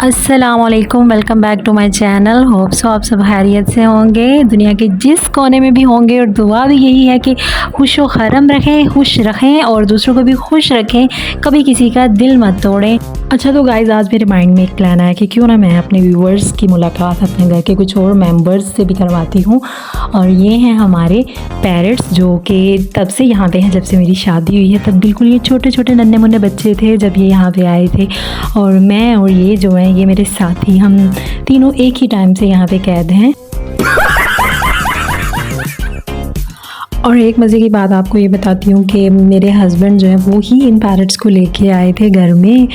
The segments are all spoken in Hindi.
अस्सलामुअलैकुम, welcome back to my channel. Hope so आप सब खैरियत से होंगे, दुनिया के जिस कोने में भी होंगे। और दुआ भी यही है कि खुश व खरम रखें, खुश रखें और दूसरों को भी खुश रखें, कभी किसी का दिल मत तोड़ें। अच्छा तो गाइज़, आज मेरे माइंड में एक प्लान आया कि क्यों ना मैं अपने व्यूवर्स की मुलाकात अपने घर के कुछ और मेंबर्स से भी करवाती हूँ। और ये हैं हमारे पेरेंट्स, जो कि तब से यहाँ पे हैं, जब से मेरी शादी हुई है। तब बिल्कुल ये छोटे छोटे नन्हे मुन्ने बच्चे थे जब ये यहाँ पे आए थे। और मैं और ये जो है, ये मेरे साथी, हम तीनों एक ही टाइम से यहाँ पे कैद हैं। और एक मज़े की बात आपको ये बताती हूँ कि मेरे हस्बैंड जो है वो ही इन पैरट्स को लेके आए थे घर में।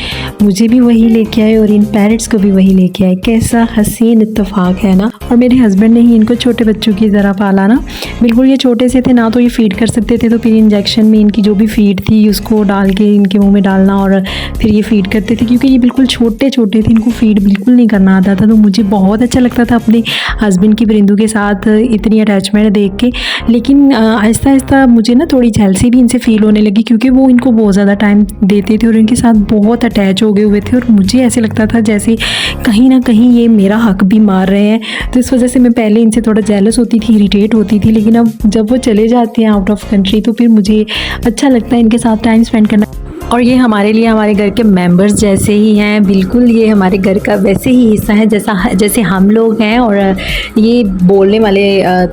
मुझे भी वही लेके आए और इन पैरट्स को भी वही लेके आए। कैसा हसीन इत्तेफाक है ना। और मेरे हस्बैंड ने ही इनको छोटे बच्चों की तरह पाला ना। बिल्कुल ये छोटे से थे ना, तो ये फीड कर सकते थे, तो फिर इंजेक्शन में इनकी जो भी फीड थी उसको डाल के इनके मुँह में डालना और फिर ये फीड करते थे। क्योंकि ये बिल्कुल छोटे छोटे थे, इनको फीड बिल्कुल नहीं करना आता था। तो मुझे बहुत अच्छा लगता था अपने हस्बैंड की परिंदों के साथ इतनी अटैचमेंट देख के। लेकिन आहिस्ता आहिस्ता मुझे ना थोड़ी जेलसी भी इनसे फ़ील होने लगी, क्योंकि वो इनको बहुत ज़्यादा टाइम देते थे और इनके साथ बहुत अटैच हो गए हुए थे। और मुझे ऐसे लगता था जैसे कहीं ना कहीं ये मेरा हक भी मार रहे हैं। तो इस वजह से मैं पहले इनसे थोड़ा जेलस होती थी, इरिटेट होती थी। लेकिन अब जब वो चले जाते हैं आउट ऑफ कंट्री, तो फिर मुझे अच्छा लगता है इनके साथ टाइम स्पेंड करना। और ये हमारे लिए हमारे घर के मेंबर्स जैसे ही हैं, बिल्कुल ये हमारे घर का वैसे ही हिस्सा है जैसे हम लोग हैं। और ये बोलने वाले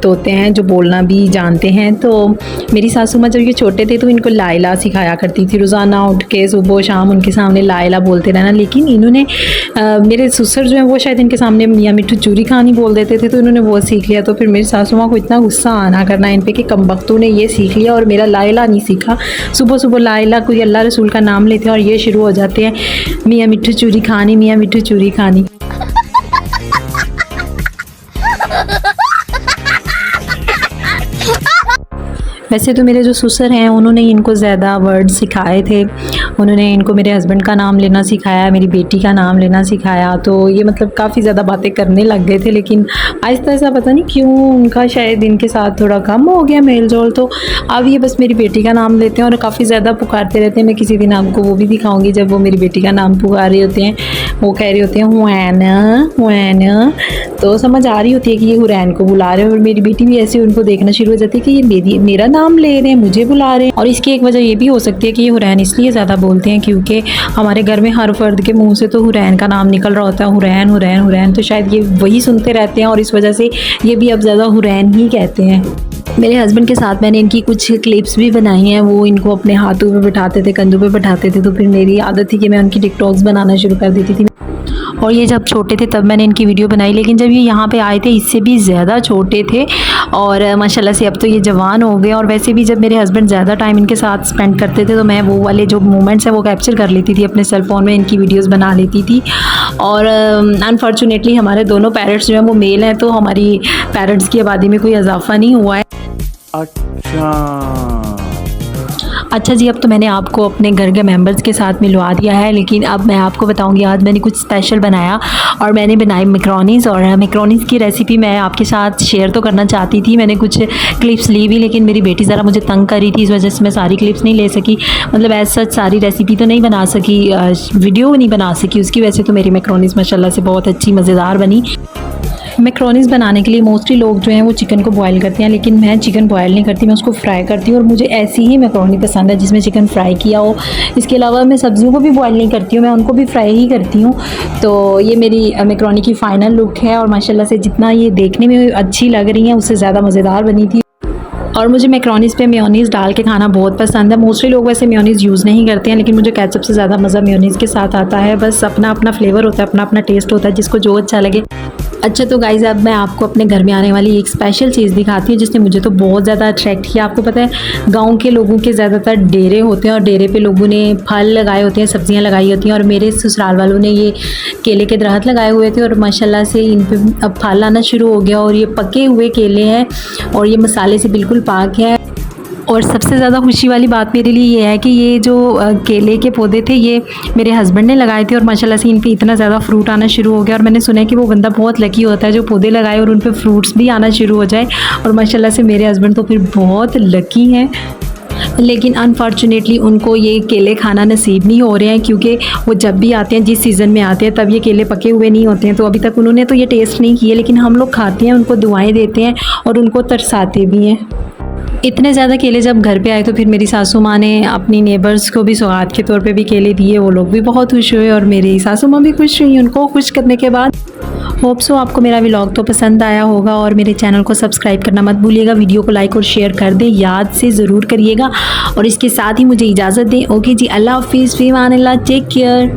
तोते हैं जो बोलना भी जानते हैं। तो मेरी सासू माँ जब ये छोटे थे तो इनको लाइला सिखाया करती थी, रोज़ाना उठ के सुबह शाम उनके सामने लाइला बोलते रहना। लेकिन इन्होंने मेरे ससुर जो हैं वो शायद इनके सामने मियाँ मिट्ठू चूरी कहानी बोल देते थे, तो इन्होंने वो सीख लिया। तो फिर मेरी सासू माँ को इतना गुस्सा आना करना इन पर कि कमबख्तों ने ये सीख लिया और मेरा लाइला नहीं सीखा। सुबह सुबह लाइला कोई अल्लाह रसूल का नाम लेते हैं और ये शुरू हो जाते हैं, मियाँ मिट्ठू चूरी खानी, मियाँ मिट्ठू चूरी खानी। वैसे तो मेरे जो ससुर हैं उन्होंने इनको ज़्यादा वर्ड सिखाए थे। उन्होंने इनको मेरे हस्बैंड का नाम लेना सिखाया, मेरी बेटी का नाम लेना सिखाया। तो ये मतलब काफ़ी ज़्यादा बातें करने लग गए थे। लेकिन आहिस्ता आहिस्ता पता नहीं क्यों उनका शायद इनके साथ थोड़ा कम हो गया मेल जोल। तो अब ये बस मेरी बेटी का नाम लेते हैं और काफ़ी ज़्यादा पुकारते रहते हैं। मैं किसी दिन आपको वो भी दिखाऊँगी जब वो मेरी बेटी का नाम पुकार रहे होते हैं। वो कह रहे होते हैं हुरैन हुरैन, तो समझ आ रही होती है कि ये हुरैन को बुला रहे हैं। और मेरी बेटी भी ऐसे उनको देखना शुरू हो जाती है कि ये मेरा नाम ले रहे हैं, मुझे बुला रहे हैं। और इसकी एक वजह ये भी हो सकती है कि ये हुरैन इसलिए ज़्यादा बोलते हैं क्योंकि हमारे घर में हर फर्द के मुंह से तो हुरैन का नाम निकल रहा होता है, हुरैन हुरैन हुरैन। तो शायद ये वही सुनते रहते हैं और इस वजह से ये भी अब ज़्यादा हुरैन ही कहते हैं। मेरे हस्बैंड के साथ मैंने इनकी कुछ क्लिप्स भी बनाई हैं। वो इनको अपने हाथों पे बिठाते थे, कंधों पे बिठाते थे। तो फिर मेरी आदत थी कि मैं उनकी टिकटॉक्स बनाना शुरू कर देती थी। और ये जब छोटे थे तब मैंने इनकी वीडियो बनाई। लेकिन जब ये यहाँ पे आए थे इससे भी ज़्यादा छोटे थे और माशाल्लाह से अब तो ये जवान हो गए। और वैसे भी जब मेरे हस्बैंड ज़्यादा टाइम इनके साथ स्पेंड करते थे तो मैं वो वाले जो मोमेंट्स हैं वो कैप्चर कर लेती थी अपने सेल फ़ोन में, इनकी वीडियोज़ बना लेती थी। और अनफॉर्चुनेटली हमारे दोनों पेरेंट्स जो हैं वो मेल हैं, तो हमारी पेरेंट्स की आबादी में कोई इजाफा नहीं हुआ है। अच्छा जी, अब तो मैंने आपको अपने घर के मेंबर्स के साथ मिलवा दिया है। लेकिन अब मैं आपको बताऊंगी, आज मैंने कुछ स्पेशल बनाया और मैंने बनाई मैक्रोनीज़। और मैक्रोनीज़ की रेसिपी मैं आपके साथ शेयर तो करना चाहती थी। मैंने कुछ क्लिप्स ली भी, लेकिन मेरी बेटी ज़रा मुझे तंग कर रही थी, इस वजह से मैं सारी क्लिप्स नहीं ले सकी। मतलब ऐसा सारी रेसिपी तो नहीं बना सकी, वीडियो नहीं बना सकी उसकी। वैसे तो मेरी मैक्रोनीज़ माशाल्लाह से बहुत अच्छी मज़ेदार बनी। मैक्रोनीज़ बनाने के लिए मोस्टली लोग जो हैं वो चिकन को बॉयल करते हैं, लेकिन मैं चिकन बॉयल नहीं करती, मैं उसको फ्राई करती हूँ। और मुझे ऐसी ही मैक्रोनी पसंद है जिसमें चिकन फ्राई किया हो। इसके अलावा मैं सब्जियों को भी बॉयल नहीं करती हूँ, मैं उनको भी फ्राई ही करती हूँ। तो ये मेरी मैक्रोनी की फ़ाइनल लुक है और माशाल्लाह से जितना ये देखने में अच्छी लग रही हैं उससे ज़्यादा मज़ेदार बनी थी। और मुझे मैक्रोनीज़ पे मेयोनीज़ डाल के खाना बहुत पसंद है। मोस्टली लोग वैसे मेयोनीज़ यूज़ नहीं करते हैं, लेकिन मुझे केचप से ज़्यादा मज़ा मेयोनीज़ के साथ आता है। बस अपना अपना फ्लेवर होता है, अपना अपना टेस्ट होता है, जिसको जो अच्छा लगे। अच्छा तो गाइज़, अब मैं आपको अपने घर में आने वाली एक स्पेशल चीज़ दिखाती हूँ जिसने मुझे तो बहुत ज़्यादा अट्रैक्ट किया। आपको पता है गांव के लोगों के ज़्यादातर डेरे होते हैं और डेरे पे लोगों ने फल लगाए होते हैं, सब्जियां लगाई होती हैं। और मेरे ससुराल वालों ने ये केले के दरख्त लगाए हुए थे और माशाल्लाह से इन पे अब फल आना शुरू हो गया। और ये पके हुए केले हैं और ये मसाले से बिल्कुल पाक है। और सबसे ज़्यादा खुशी वाली बात मेरे लिए ये है कि ये जो केले के पौधे थे ये मेरे हस्बैंड ने लगाए थे और माशाल्लाह से इन पे इतना ज़्यादा फ्रूट आना शुरू हो गया। और मैंने सुना है कि वो बंदा बहुत लकी होता है जो पौधे लगाए और उन पे फ्रूट्स भी आना शुरू हो जाए। और माशाल्लाह से मेरे हस्बैंड तो फिर बहुत लकी हैं। लेकिन अनफॉर्चुनेटली उनको ये केले खाना नसीब नहीं हो रहे हैं, क्योंकि वो जब भी आते हैं, जिस सीज़न में आते हैं, तब ये केले पके हुए नहीं होते हैं। तो अभी तक उन्होंने तो ये टेस्ट नहीं किए, लेकिन हम लोग खाते हैं, उनको दुआएं देते हैं और उनको तरसाते भी हैं। इतने ज़्यादा केले जब घर पे आए तो फिर मेरी सासू माँ ने अपनी नेबर्स को भी सौगात के तौर पे भी केले दिए। वो लोग भी बहुत खुश हुए और मेरी सासू माँ भी खुश हुई उनको खुश करने के बाद। होप सो आपको मेरा व्लॉग तो पसंद आया होगा और मेरे चैनल को सब्सक्राइब करना मत भूलिएगा। वीडियो को लाइक और शेयर कर दें, याद से ज़रूर करिएगा। और इसके साथ ही मुझे इजाज़त दें। ओके जी, अल्लाह हाफिज़, फ़ी अमान अल्लाह, टेक केयर।